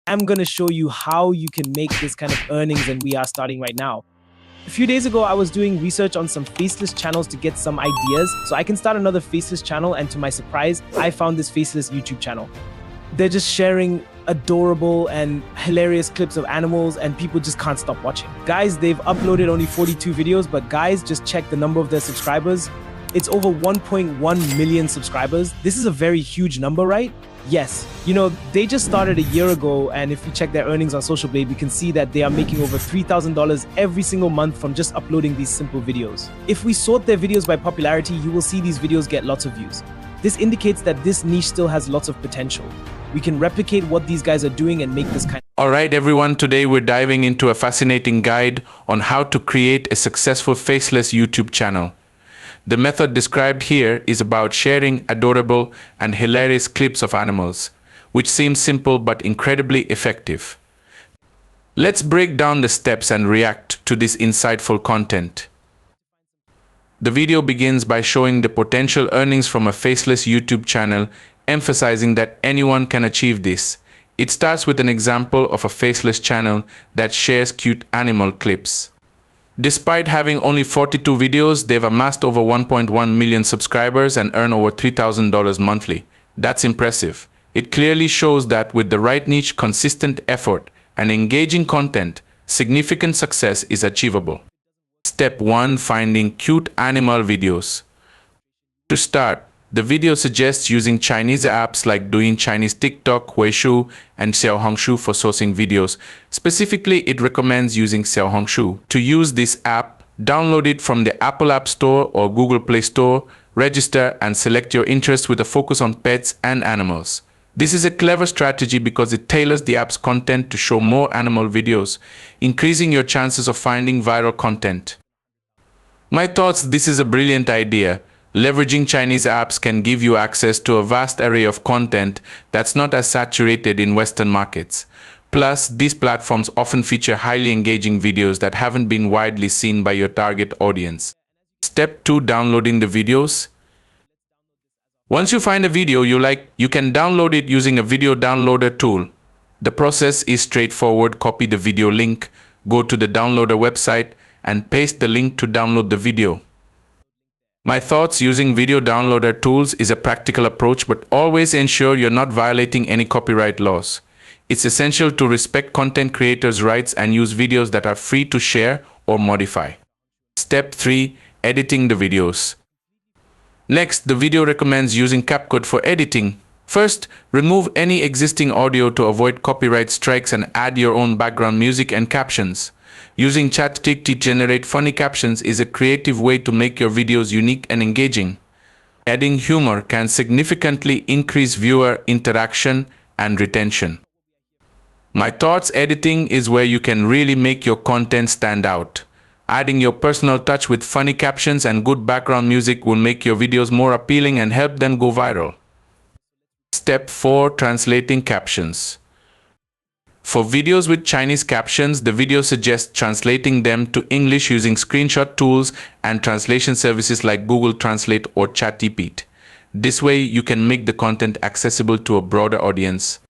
I'm going to show you how you can make this kind of earnings, and we are starting right now. A few days ago, I was doing research on some faceless channels to get some ideas so I can start another faceless channel, and to my surprise, I found this faceless YouTube channel. They're just sharing adorable and hilarious clips of animals, and people just can't stop watching. Guys, they've uploaded only 42 videos, but guys, just check the number of their subscribers. It's over 1.1 million subscribers. This is a very huge number, right? Yes. You know, they just started a year ago, and if you check their earnings on Social Blade, we can see that they are making over $3,000 every single month from just uploading these simple videos. If we sort their videos by popularity, you will see these videos get lots of views. This indicates that this niche still has lots of potential. We can replicate what these guys are doing and make this kind of... Alright everyone, today we're diving into a fascinating guide on how to create a successful faceless YouTube channel. The method described here is about sharing adorable and hilarious clips of animals, which seems simple but incredibly effective. Let's break down the steps and react to this insightful content. The video begins by showing the potential earnings from a faceless YouTube channel, emphasizing that anyone can achieve this. It starts with an example of a faceless channel that shares cute animal clips. Despite having only 42 videos, they've amassed over 1.1 million subscribers and earn over $3,000 monthly. That's impressive. It clearly shows that with the right niche, consistent effort, and engaging content, significant success is achievable. Step 1. Finding cute animal videos. To start, the video suggests using Chinese apps like Douyin Chinese TikTok, Huishu, and Xiaohongshu for sourcing videos. Specifically, it recommends using Xiaohongshu. To use this app, download it from the Apple App Store or Google Play Store, register, and select your interests with a focus on pets and animals. This is a clever strategy because it tailors the app's content to show more animal videos, increasing your chances of finding viral content. My thoughts: this is a brilliant idea. Leveraging Chinese apps can give you access to a vast array of content that's not as saturated in Western markets. Plus, these platforms often feature highly engaging videos that haven't been widely seen by your target audience. Step 2. Downloading the videos. Once you find a video you like, you can download it using a video downloader tool. The process is straightforward. Copy the video link, go to the downloader website, and paste the link to download the video. My thoughts: using video downloader tools is a practical approach, but always ensure you're not violating any copyright laws. It's essential to respect content creators' rights and use videos that are free to share or modify. Step 3. Editing the videos. Next, the video recommends using CapCut for editing. First, remove any existing audio to avoid copyright strikes and add your own background music and captions. Using ChatGPT to generate funny captions is a creative way to make your videos unique and engaging. Adding humor can significantly increase viewer interaction and retention. My thoughts: editing is where you can really make your content stand out. Adding your personal touch with funny captions and good background music will make your videos more appealing and help them go viral. Step 4. Translating captions. For videos with Chinese captions, the video suggests translating them to English using screenshot tools and translation services like Google Translate or ChatGPT. This way, you can make the content accessible to a broader audience.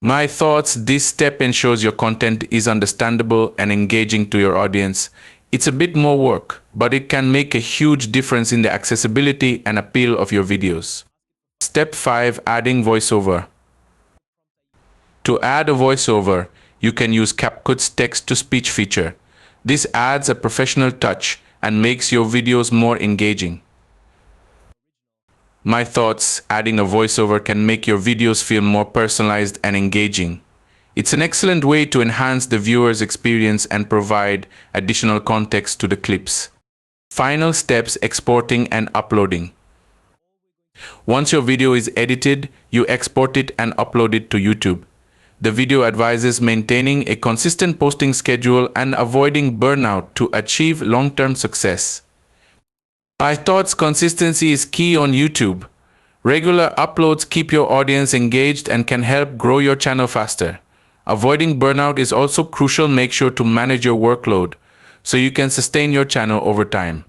My thoughts: this step ensures your content is understandable and engaging to your audience. It's a bit more work, but it can make a huge difference in the accessibility and appeal of your videos. Step 5. Adding voiceover. To add a voiceover, you can use CapCut's text-to-speech feature. This adds a professional touch and makes your videos more engaging. My thoughts: adding a voiceover can make your videos feel more personalized and engaging. It's an excellent way to enhance the viewer's experience and provide additional context to the clips. Final steps: exporting and uploading. Once your video is edited, you export it and upload it to YouTube. The video advises maintaining a consistent posting schedule and avoiding burnout to achieve long-term success. My thoughts: consistency is key on YouTube. Regular uploads keep your audience engaged and can help grow your channel faster. Avoiding burnout is also crucial. Make sure to manage your workload so you can sustain your channel over time.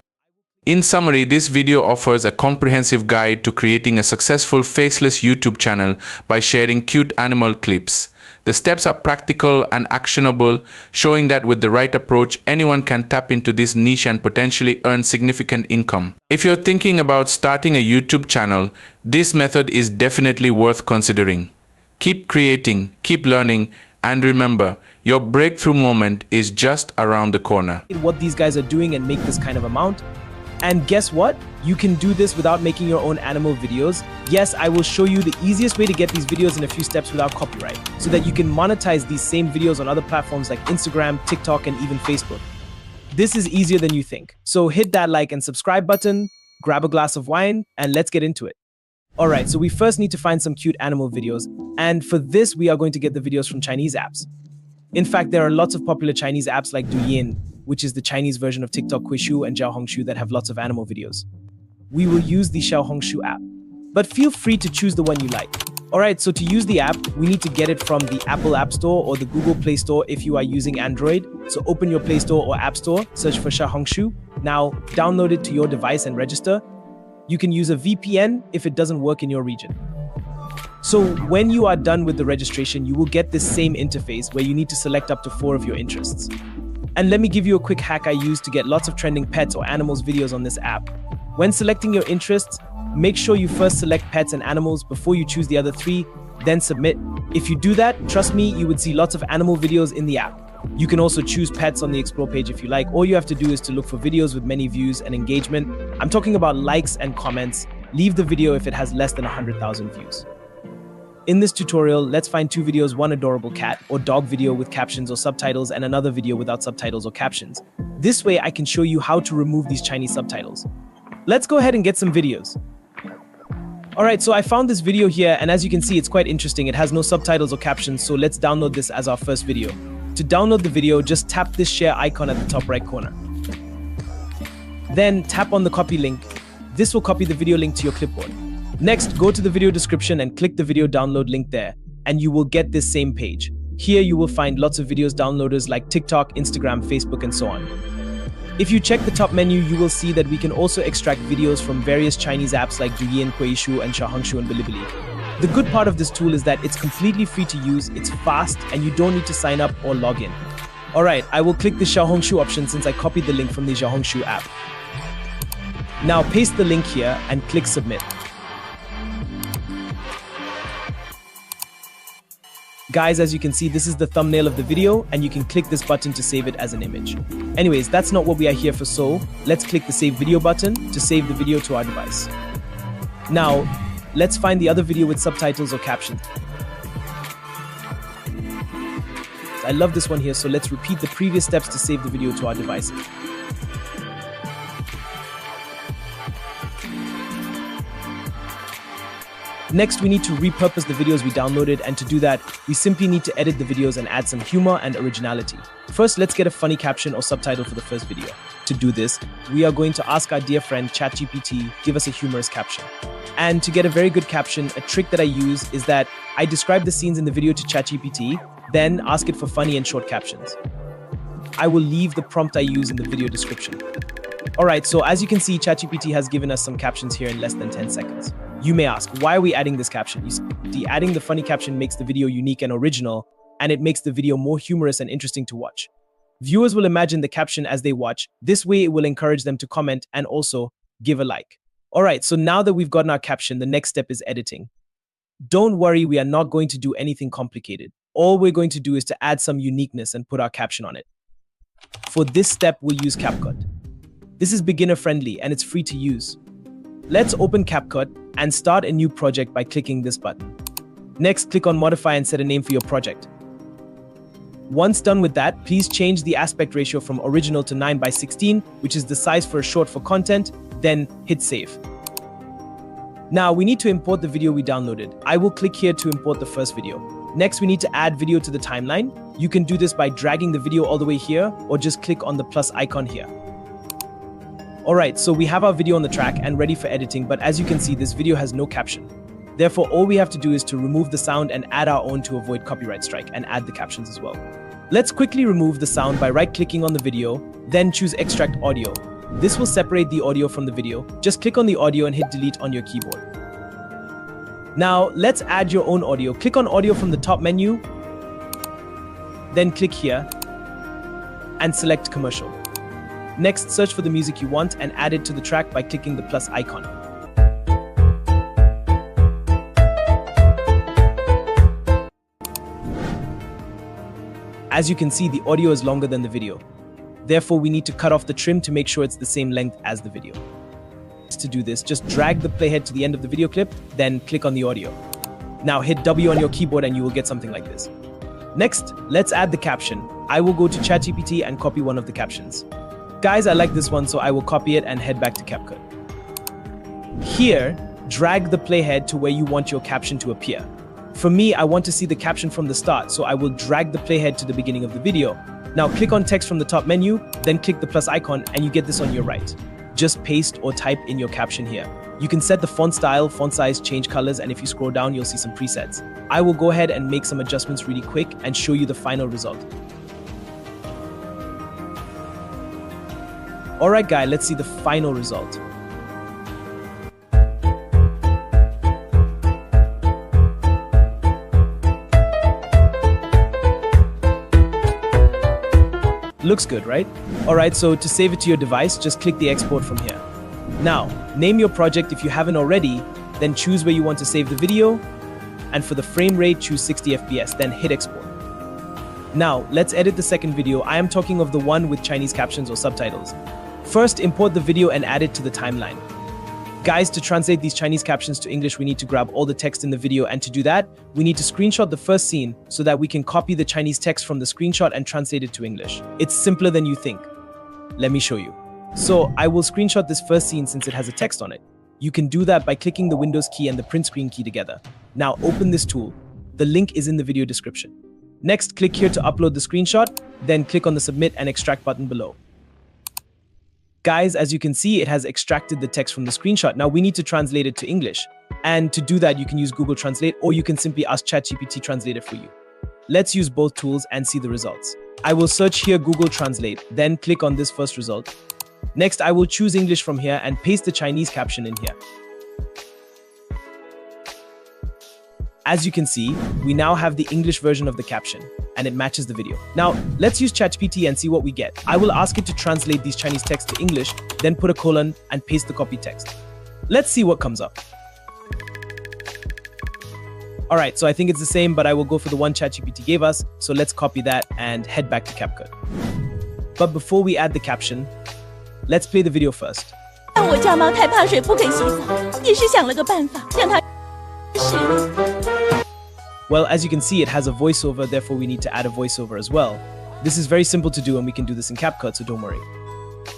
In summary, this video offers a comprehensive guide to creating a successful faceless YouTube channel by sharing cute animal clips. The steps are practical and actionable, showing that with the right approach, anyone can tap into this niche and potentially earn significant income. If you're thinking about starting a YouTube channel, this method is definitely worth considering. Keep creating, keep learning, and remember, your breakthrough moment is just around the corner. What these guys are doing and make this kind of amount. And guess what? You can do this without making your own animal videos. Yes, I will show you the easiest way to get these videos in a few steps without copyright, so that you can monetize these same videos on other platforms like Instagram, TikTok, and even Facebook. This is easier than you think. So hit that like and subscribe button, grab a glass of wine, and let's get into it. All right, so we first need to find some cute animal videos. And for this, we are going to get the videos from Chinese apps. In fact, there are lots of popular Chinese apps like Douyin, which is the Chinese version of TikTok Kuishu, and Xiaohongshu that have lots of animal videos. We will use the Xiaohongshu app, but feel free to choose the one you like. All right, so to use the app, we need to get it from the Apple App Store or the Google Play Store if you are using Android. So open your Play Store or App Store, search for Xiaohongshu. Now, download it to your device and register. You can use a VPN if it doesn't work in your region. So when you are done with the registration, you will get this same interface where you need to select up to 4 of your interests. And let me give you a quick hack I use to get lots of trending pets or animals videos on this app. When selecting your interests, make sure you first select pets and animals before you choose the other 3, then submit. If you do that, trust me, you would see lots of animal videos in the app. You can also choose pets on the explore page if you like. All you have to do is to look for videos with many views and engagement. I'm talking about likes and comments. Leave the video if it has less than 100,000 views. In this tutorial, let's find 2 videos, one adorable cat or dog video with captions or subtitles, and another video without subtitles or captions. This way I can show you how to remove these Chinese subtitles. Let's go ahead and get some videos. Alright, so I found this video here, and as you can see, it's quite interesting. It has no subtitles or captions, so let's download this as our first video. To download the video, just tap this share icon at the top right corner. Then tap on the copy link. This will copy the video link to your clipboard. Next, go to the video description and click the video download link there, and you will get this same page. Here you will find lots of videos downloaders like TikTok, Instagram, Facebook, and so on. If you check the top menu, you will see that we can also extract videos from various Chinese apps like Douyin, Kuishu, and Xiaohongshu and Bilibili. The good part of this tool is that it's completely free to use, it's fast, and you don't need to sign up or log in. Alright, I will click the Xiaohongshu option since I copied the link from the Xiaohongshu app. Now paste the link here and click submit. Guys, as you can see, this is the thumbnail of the video, and you can click this button to save it as an image. Anyways, that's not what we are here for, so let's click the save video button to save the video to our device. Now, let's find the other video with subtitles or captions. I love this one here, so let's repeat the previous steps to save the video to our device. Next, we need to repurpose the videos we downloaded, and to do that, we simply need to edit the videos and add some humor and originality. First, let's get a funny caption or subtitle for the first video. To do this, we are going to ask our dear friend ChatGPT give us a humorous caption. And to get a very good caption, a trick that I use is that I describe the scenes in the video to ChatGPT, then ask it for funny and short captions. I will leave the prompt I use in the video description. Alright, so as you can see, ChatGPT has given us some captions here in less than 10 seconds. You may ask, why are we adding this caption? You see, adding the funny caption makes the video unique and original, and it makes the video more humorous and interesting to watch. Viewers will imagine the caption as they watch. This way, it will encourage them to comment and also give a like. Alright, so now that we've gotten our caption, the next step is editing. Don't worry, we are not going to do anything complicated. All we're going to do is to add some uniqueness and put our caption on it. For this step, we'll use CapCut. This is beginner friendly and it's free to use. Let's open CapCut and start a new project by clicking this button. Next, click on Modify and set a name for your project. Once done with that, please change the aspect ratio from original to 9:16, which is the size for a short for content, then hit save. Now, we need to import the video we downloaded. I will click here to import the first video. Next, we need to add video to the timeline. You can do this by dragging the video all the way here, or just click on the plus icon here. Alright, so we have our video on the track and ready for editing, but as you can see, this video has no caption. Therefore, all we have to do is to remove the sound and add our own to avoid copyright strike, and add the captions as well. Let's quickly remove the sound by right-clicking on the video, then choose Extract Audio. This will separate the audio from the video. Just click on the audio and hit delete on your keyboard. Now, let's add your own audio. Click on Audio from the top menu, Then click here and select commercial. Next, search for the music you want and add it to the track by clicking the plus icon. As you can see, the audio is longer than the video. Therefore, we need to cut off the trim to make sure it's the same length as the video. To do this, just drag the playhead to the end of the video clip, then click on the audio. Now hit W on your keyboard and you will get something like this. Next, let's add the caption. I will go to ChatGPT and copy one of the captions. Guys, I like this one, so I will copy it and head back to CapCut. Here, drag the playhead to where you want your caption to appear. For me, I want to see the caption from the start, so I will drag the playhead to the beginning of the video. Now click on text from the top menu, then click the plus icon and you get this on your right. Just paste or type in your caption here. You can set the font style, font size, change colors, and if you scroll down, you'll see some presets. I will go ahead and make some adjustments really quick and show you the final result. Alright guys, let's see the final result. Looks good, right? Alright, so to save it to your device, just click the export from here. Now, name your project if you haven't already, then choose where you want to save the video, and for the frame rate, choose 60 FPS, then hit export. Now, let's edit the second video. I am talking of the one with Chinese captions or subtitles. First, import the video and add it to the timeline. Guys, to translate these Chinese captions to English, we need to grab all the text in the video, and to do that, we need to screenshot the first scene so that we can copy the Chinese text from the screenshot and translate it to English. It's simpler than you think. Let me show you. So, I will screenshot this first scene since it has a text on it. You can do that by clicking the Windows key and the print screen key together. Now, open this tool. The link is in the video description. Next, click here to upload the screenshot, then click on the Submit and Extract button below. Guys, as you can see, it has extracted the text from the screenshot. Now we need to translate it to English. And to do that, you can use Google Translate, or you can simply ask ChatGPT translate it for you. Let's use both tools and see the results. I will search here Google Translate, then click on this first result. Next, I will choose English from here and paste the Chinese caption in here. As you can see, we now have the English version of the caption, and it matches the video. Now, let's use ChatGPT and see what we get. I will ask it to translate these Chinese texts to English, then put a colon and paste the copied text. Let's see what comes up. Alright, so I think it's the same, but I will go for the one ChatGPT gave us, so let's copy that and head back to CapCut. But before we add the caption, let's play the video first. 我家猫太怕水，不肯洗澡，也是想了个办法，让它使用。 Well, as you can see, it has a voiceover, therefore we need to add a voiceover as well. This is very simple to do and we can do this in CapCut, so don't worry.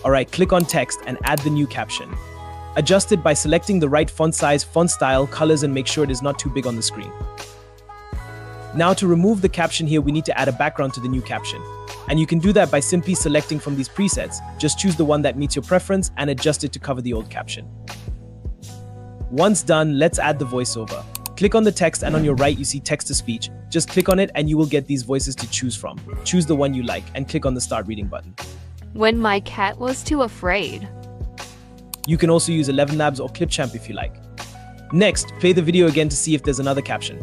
Alright, click on text and add the new caption. Adjust it by selecting the right font size, font style, colors, and make sure it is not too big on the screen. Now to remove the caption here, we need to add a background to the new caption. And you can do that by simply selecting from these presets. Just choose the one that meets your preference and adjust it to cover the old caption. Once done, let's add the voiceover. Click on the text and on your right you see text-to-speech. Just click on it and you will get these voices to choose from. Choose the one you like and click on the start reading button. When my cat was too afraid. You can also use 11 Labs or Clipchamp if you like. Next, play the video again to see if there's another caption.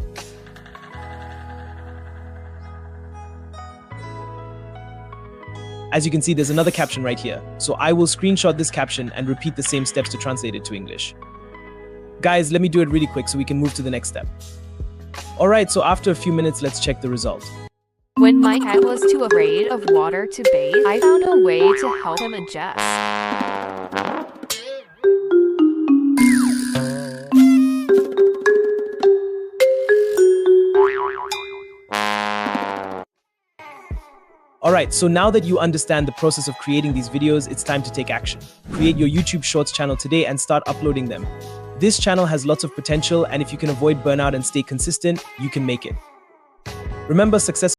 As you can see, there's another caption right here. So I will screenshot this caption and repeat the same steps to translate it to English. Guys, let me do it really quick so we can move to the next step. Alright, so after a few minutes, let's check the result. When my cat was too afraid of water to bathe, I found a way to help him adjust. Alright, so now that you understand the process of creating these videos, it's time to take action. Create your YouTube Shorts channel today and start uploading them. This channel has lots of potential, and if you can avoid burnout and stay consistent, you can make it. Remember, success